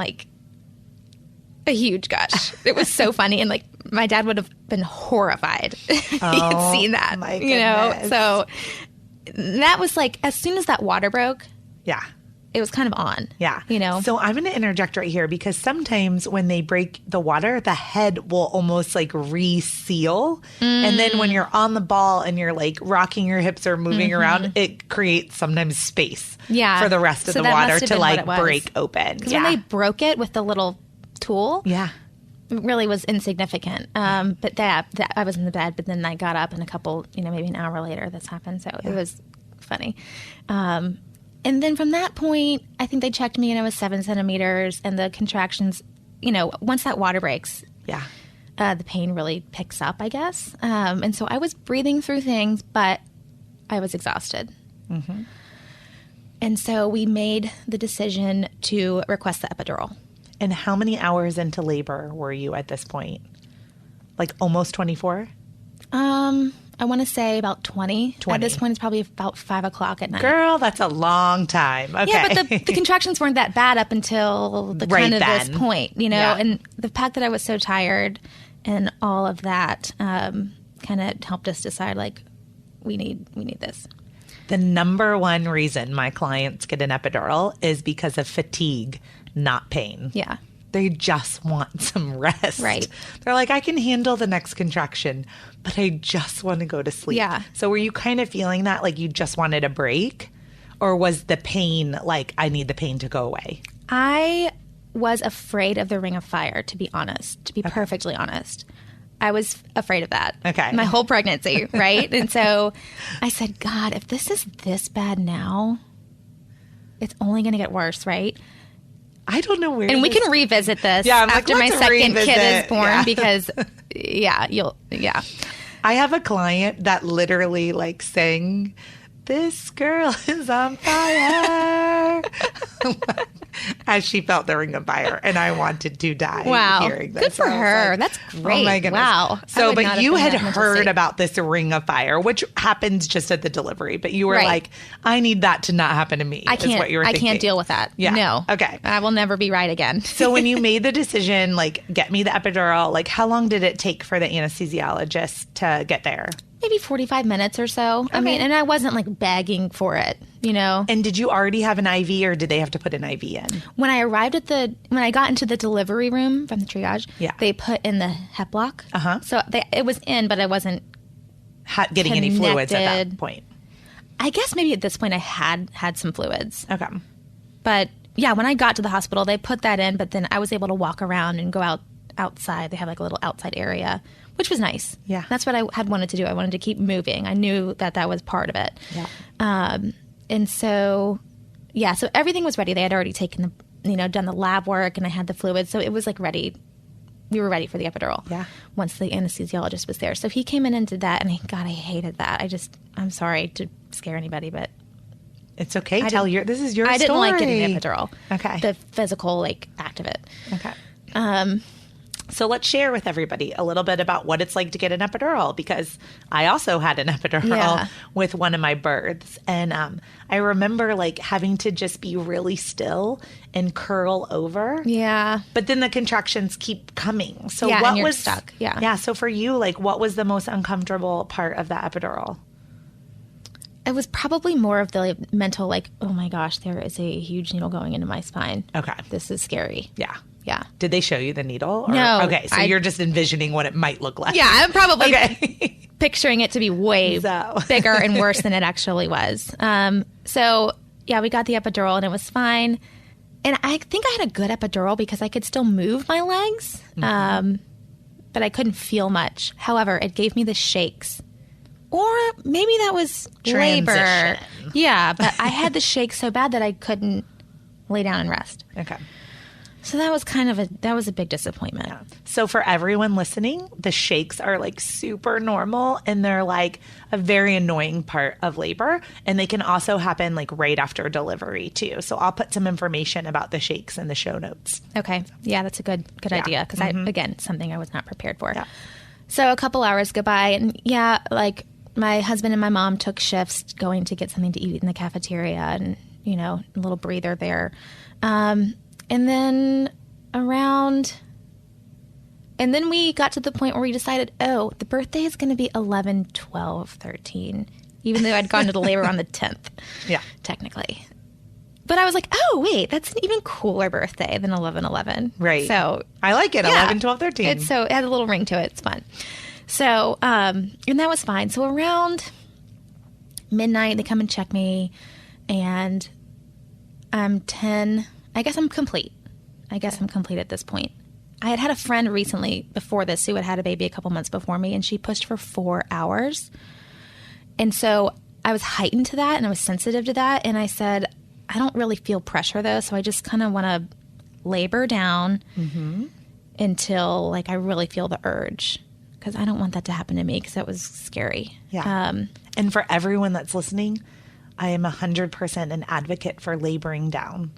a huge gush. It was so funny, and my dad would have been horrified if he had seen that. My goodness. So that was as soon as that water broke. Yeah. It was kind of on. Yeah. So I'm going to interject right here because sometimes when they break the water, the head will almost reseal. And then when you're on the ball and you're rocking your hips or moving around, it creates sometimes space for the rest of the water to break open. Because when they broke it with the little tool. Yeah. It really was insignificant. But that I was in the bed, but then I got up and maybe an hour later this happened. So it was funny. And then from that point, I think they checked me and I was 7 centimeters, and the contractions, once that water breaks, the pain really picks up, I guess. And so I was breathing through things, but I was exhausted. Mm-hmm. And so we made the decision to request the epidural. And how many hours into labor were you at this point? Almost 24? I want to say about 20. At this point, it's probably about 5:00 at night. Girl, that's a long time. Okay. Yeah, but the contractions weren't that bad up until the this point, and the fact that I was so tired and all of that kind of helped us decide, we need this. The number one reason my clients get an epidural is because of fatigue, not pain. Yeah. They just want some rest. Right. They're I can handle the next contraction, but I just want to go to sleep. Yeah. So were you kind of feeling that you just wanted a break? Or was the pain I need the pain to go away? I was afraid of the ring of fire, to be honest, perfectly honest. I was afraid of that. Okay. My whole pregnancy, right? And so I said, God, if this is this bad now, it's only going to get worse, right? I don't know where. And we can revisit this after my second kid is born because, I have a client that literally sang, "This girl is on fire," as she felt the ring of fire, and I wanted to die hearing this. Good for her. That's great. Oh my goodness. Wow. So, but you had heard about this ring of fire, which happens just at the delivery, but you were I need that to not happen to me. I can't. Is what you were thinking. I can't deal with that. Yeah. No. Okay. I will never be right again. So when you made the decision, get me the epidural, how long did it take for the anesthesiologist to get there? maybe 45 minutes or so. Okay. I mean, and I wasn't like begging for it, you know. And did you already have an IV or did they have to put an IV in? When I got into the delivery room from the triage, they put in the hep block. So it was in, but I wasn't getting any fluids at that point. I guess maybe at this point I had some fluids. Okay. But yeah, when I got to the hospital, they put that in, but then I was able to walk around and go outside. They have like a little outside area, which was nice. Yeah. That's what I had wanted to do. I wanted to keep moving. I knew that was part of it. Yeah. And so, yeah, so everything was ready. They had already taken done the lab work, and I had the fluids. So it was like ready. We were ready for the epidural. Yeah. Once the anesthesiologist was there. So he came in and did that, and God, I hated that. I'm sorry to scare anybody, but it's okay. This is your story. I didn't like getting the epidural. Okay. The physical act of it. Okay. So let's share with everybody a little bit about what it's like to get an epidural, because I also had an epidural with one of my births. And I remember having to just be really still and curl over. Yeah. But then the contractions keep coming. So and you're stuck. Yeah. Yeah. So for you, what was the most uncomfortable part of that epidural? It was probably more of the mental, oh my gosh, there is a huge needle going into my spine. Okay. This is scary. Yeah. Yeah. Did they show you the needle? No. Okay. So you're just envisioning what it might look like. Yeah. I'm probably picturing it to be way So. bigger and worse than it actually was. So, yeah, we got the epidural and it was fine. And I think I had a good epidural because I could still move my legs, but I couldn't feel much. However, it gave me the shakes. Or maybe that was labor. Yeah, but I had the shakes so bad that I couldn't lay down and rest. Okay. So that was a big disappointment. Yeah. So for everyone listening, the shakes are super normal, and they're a very annoying part of labor, and they can also happen right after delivery too. So I'll put some information about the shakes in the show notes. Okay. Yeah, that's a good idea, because again, something I was not prepared for. Yeah. So a couple hours go by, and my husband and my mom took shifts going to get something to eat in the cafeteria, and a little breather there. And then we got to the point where we decided, the birthday is going to be 11, 12, 13, even though I'd gone to the labor on the 10th. Yeah. Technically. But I was like, oh, wait, that's an even cooler birthday than 11/11. Right. So I like it. 11, 12, 13. It had a little ring to it. It's fun. So, and that was fine. So around midnight, they come and check me, and I'm 10. I guess I'm complete. I'm complete at this point. I had a friend recently before this who had a baby a couple months before me, and she pushed for 4 hours. And so I was heightened to that, and I was sensitive to that. And I said, I don't really feel pressure, though, so I just kind of want to labor down until, I really feel the urge. Because I don't want that to happen to me, because that was scary. Yeah. And for everyone that's listening, I am 100% an advocate for laboring down.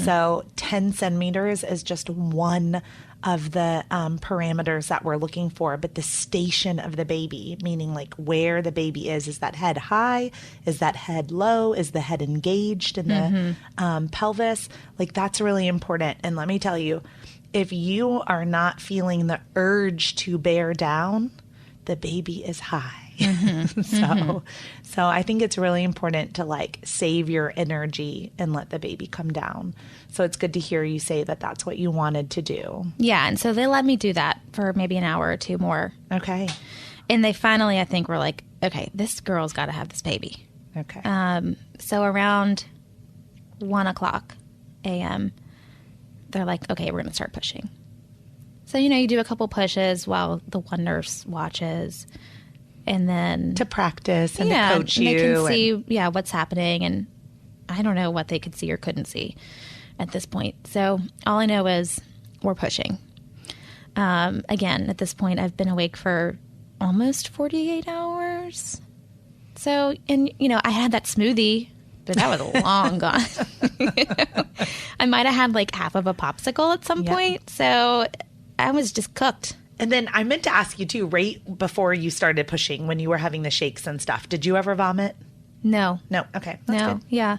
So 10 centimeters is just one of the parameters that we're looking for. But the station of the baby, meaning where the baby is that head high? Is that head low? Is the head engaged in the pelvis? That's really important. And let me tell you, if you are not feeling the urge to bear down, the baby is high. So I think it's really important to save your energy and let the baby come down. So it's good to hear you say that that's what you wanted to do. Yeah. And so they let me do that for maybe an hour or two more. Okay. And they finally, I think, were like, okay, this girl's got to have this baby. Okay. So around 1:00 a.m., they're like, okay, we're going to start pushing. So, you do a couple pushes while the one nurse watches. And then to practice and to coach you. And they can see, what's happening. And I don't know what they could see or couldn't see at this point. So all I know is we're pushing. Again, at this point, I've been awake for almost 48 hours. So, and, I had that smoothie, but that was long gone. I might have had half of a popsicle at some point. So I was just cooked. And then I meant to ask you too, right before you started pushing, when you were having the shakes and stuff, did you ever vomit? No. No. Okay. That's good. Yeah.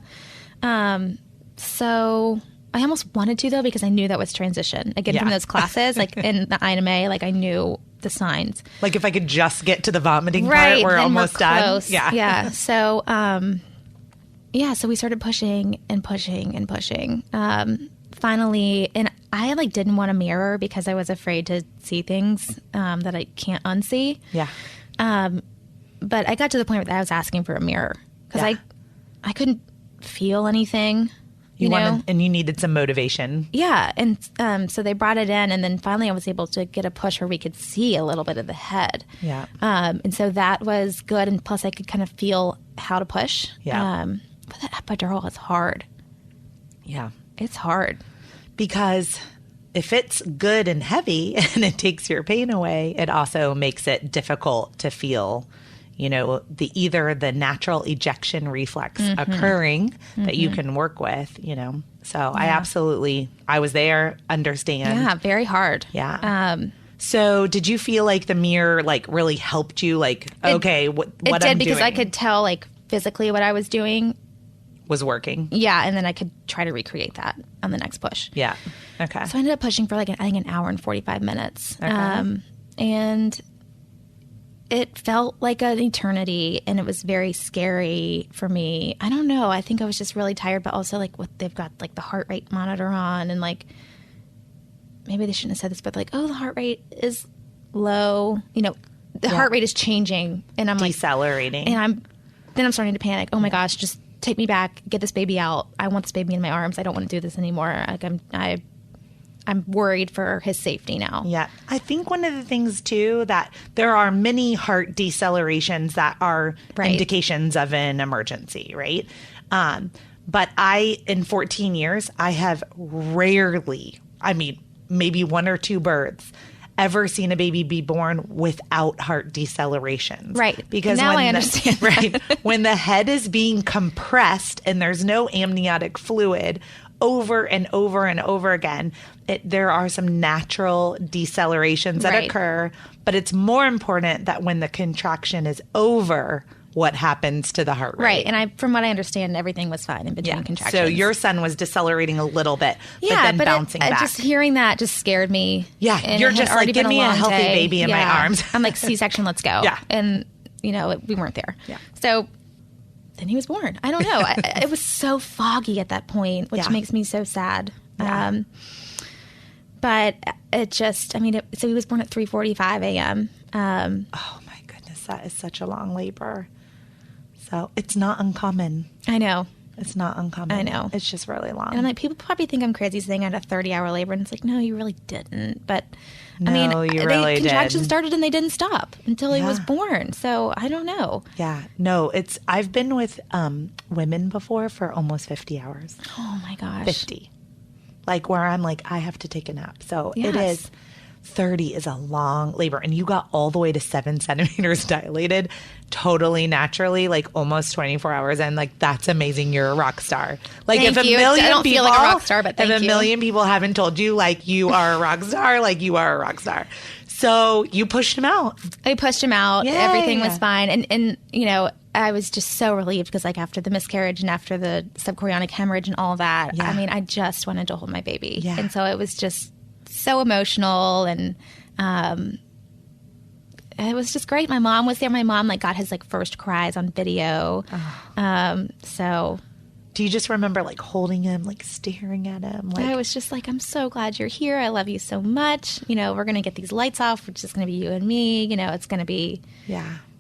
So I almost wanted to, though, because I knew that was transition. Again, from those classes, in the item A, I knew the signs. Like if I could just get to the vomiting part, we're almost done. Yeah. Yeah. So, so we started pushing and pushing and pushing. Finally, and I like didn't want a mirror because I was afraid to see things that I can't unsee. Yeah. But I got to the point where I was asking for a mirror because I couldn't feel anything. You know? And you needed some motivation. Yeah. And so they brought it in, and then finally I was able to get a push where we could see a little bit of the head. Yeah. And so that was good. And plus I could kind of feel how to push. Yeah. But that epidural is hard. Yeah. It's hard. Because if it's good and heavy and it takes your pain away, it also makes it difficult to feel, either the natural ejection reflex occurring that you can work with, So I was there, understand. Yeah, very hard. Yeah. So did you feel like the mirror really helped you? What it did I'm because doing I could tell physically what I was doing was working. Yeah, and then I could try to recreate that on the next push. Yeah. Okay. So I ended up pushing for I think an hour and 45 minutes. Okay. And it felt like an eternity, and it was very scary for me. I don't know. I think I was just really tired, but also they've got the heart rate monitor on, and maybe they shouldn't have said this, but the heart rate is low. The heart rate is changing, and I'm decelerating. And I'm starting to panic. Oh my gosh, just take me back, get this baby out. I want this baby in my arms. I don't want to do this anymore. I'm worried for his safety now. Yeah. I think one of the things too, that there are many heart decelerations that are indications of an emergency, right? But in 14 years, I have rarely, maybe one or two births, ever seen a baby be born without heart decelerations. Right. Because now I understand. Right. When the head is being compressed and there's no amniotic fluid over and over and over again, there are some natural decelerations that occur. But it's more important that when the contraction is over, what happens to the heart rate. Right. And from what I understand, everything was fine in between contractions. So your son was decelerating a little bit, but then bouncing back. Just hearing that just scared me. Yeah. And you're just give me a healthy baby in my arms. I'm like, C-section, let's go. Yeah. And, we weren't there. Yeah. So then he was born. I don't know. It was so foggy at that point, which makes me so sad. Yeah. But it just, so he was born at 3:45 a.m. Oh my goodness. That is such a long labor. So it's not uncommon. I know. It's not uncommon. I know. It's just really long. And I'm like, people probably think I'm crazy saying I had a 30-hour labor. And it's like, no, you really didn't. But contractions started and they didn't stop until he was born. So I don't know. Yeah. No, I've been with women before for almost 50 hours. Oh my gosh. 50. Where I'm I have to take a nap. So it is. 30 is a long labor, and you got all the way to 7 centimeters dilated totally naturally, almost 24 hours. And that's amazing. You're a rock star. Thank you. I don't feel like a rock star, but thank you. If a million people haven't told you you are a rock star, you are a rock star. So you pushed him out. I pushed him out. Yay. Everything was fine. And I was just so relieved because after the miscarriage and after the subchorionic hemorrhage and all that, I just wanted to hold my baby. Yeah. And so it was just so emotional, and it was just great. My mom was there. My mom got his first cries on video. Oh. So do you just remember holding him, staring at him? I was just I'm so glad you're here. I love you so much. We're going to get these lights off. It's just going to be you and me. It's going to be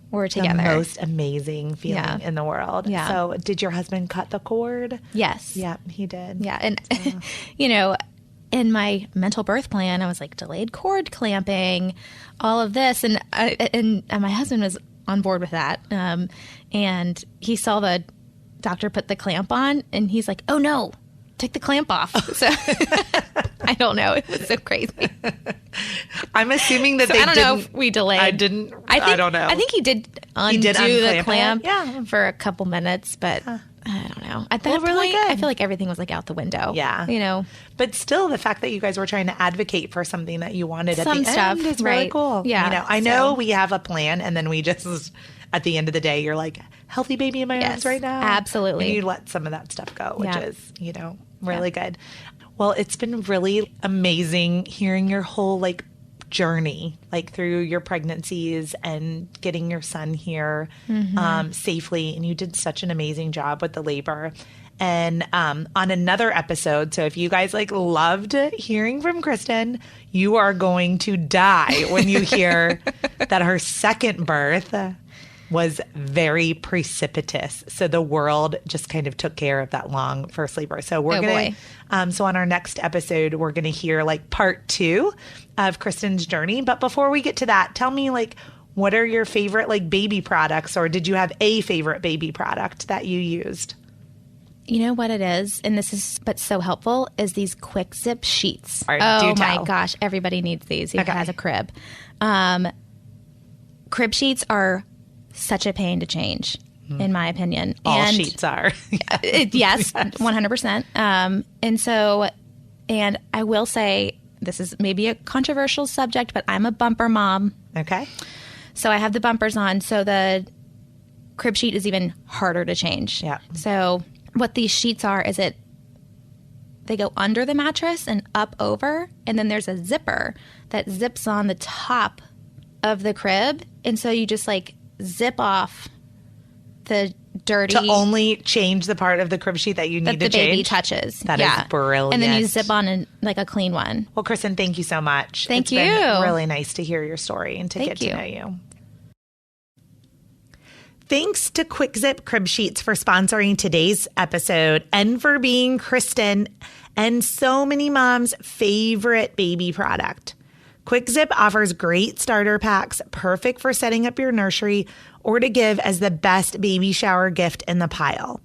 we're together. The most amazing feeling in the world. Yeah. So did your husband cut the cord? Yes. Yeah, he did. Yeah. And, in my mental birth plan, I was delayed cord clamping, all of this. And my husband was on board with that. And he saw the doctor put the clamp on, and he's like, oh no, take the clamp off. So I don't know. It was so crazy. I'm assuming that I don't know if we delayed. I don't know. I think he did undo the clamp for a couple minutes, but I don't know. At that point, I feel like everything was out the window. Yeah. But still, the fact that you guys were trying to advocate for something that you wanted at the stuff, end is really cool. Yeah. I know we have a plan, and then we just, at the end of the day, you're like, healthy baby in my arms right now. Absolutely. And you let some of that stuff go, which is, really good. Well, it's been really amazing hearing your whole journey, like through your pregnancies and getting your son here safely. And you did such an amazing job with the labor. And on another episode, so if you guys like loved hearing from Kristen, you are going to die when you hear that her second birth was very precipitous. So the world just kind of took care of that long first labor. So we're going to, so on our next episode, we're going to hear like part 2 of Kristen's journey. But before we get to that, tell me like, what are your favorite like baby products, or did you have a favorite baby product that you used? You know what it is, and this is but so helpful, is these quick zip sheets. Right, oh my gosh, everybody needs these who has a crib. Crib sheets are such a pain to change, in my opinion. All sheets are. Yes, 100%. And I will say, this is maybe a controversial subject, but I'm a bumper mom. Okay. So I have the bumpers on, so the crib sheet is even harder to change. Yeah. So what these sheets are is they go under the mattress and up over, and then there's a zipper that zips on the top of the crib. And so you just like zip off the dirty... To only change the part of the crib sheet that you need to change? That the baby touches. That is brilliant. And then you zip on like a clean one. Well, Kristen, thank you so much. Thank you. It's been really nice to hear your story and to get to know you. Thanks to Quick Zip Crib Sheets for sponsoring today's episode and for being Kristen and so many moms' favorite baby product. Quick Zip offers great starter packs, perfect for setting up your nursery or to give as the best baby shower gift in the pile.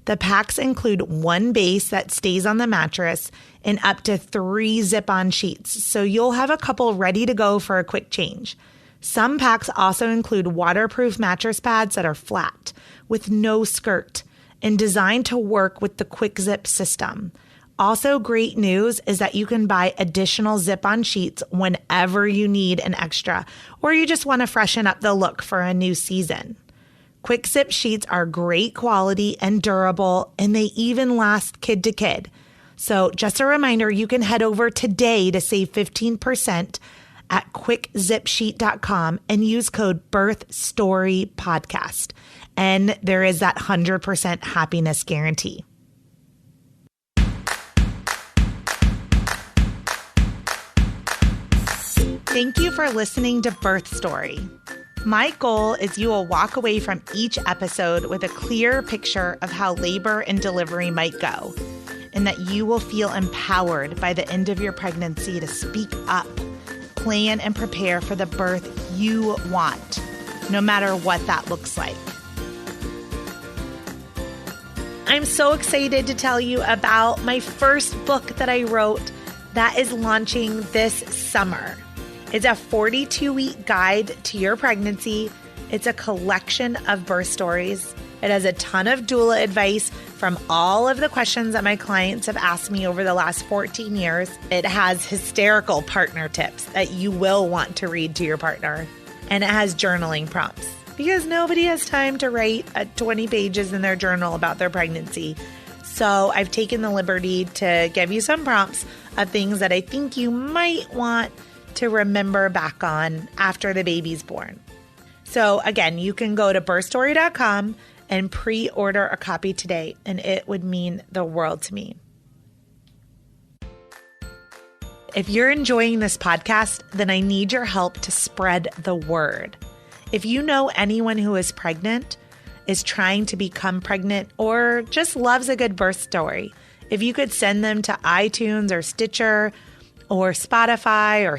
The packs include one base that stays on the mattress and up to 3 zip-on sheets, so you'll have a couple ready to go for a quick change. Some packs also include waterproof mattress pads that are flat, with no skirt, and designed to work with the Quick Zip system. Also, great news is that you can buy additional zip-on sheets whenever you need an extra, or you just want to freshen up the look for a new season. Quick Zip sheets are great quality and durable, and they even last kid to kid. So just a reminder, you can head over today to save 15% at quickzipsheet.com and use code BirthStoryPodcast. And there is that 100% happiness guarantee. Thank you for listening to Birth Story. My goal is you will walk away from each episode with a clear picture of how labor and delivery might go, and that you will feel empowered by the end of your pregnancy to speak up, plan, and prepare for the birth you want, no matter what that looks like. I'm so excited to tell you about my first book that I wrote that is launching this summer. It's a 42-week guide to your pregnancy. It's a collection of birth stories. It has a ton of doula advice from all of the questions that my clients have asked me over the last 14 years. It has hysterical partner tips that you will want to read to your partner. And it has journaling prompts because nobody has time to write 20 pages in their journal about their pregnancy. So I've taken the liberty to give you some prompts of things that I think you might want to remember back on after the baby's born. So again, you can go to birthstory.com and pre-order a copy today, and it would mean the world to me. If you're enjoying this podcast, then I need your help to spread the word. If you know anyone who is pregnant, is trying to become pregnant, or just loves a good birth story, if you could send them to iTunes or Stitcher or Spotify or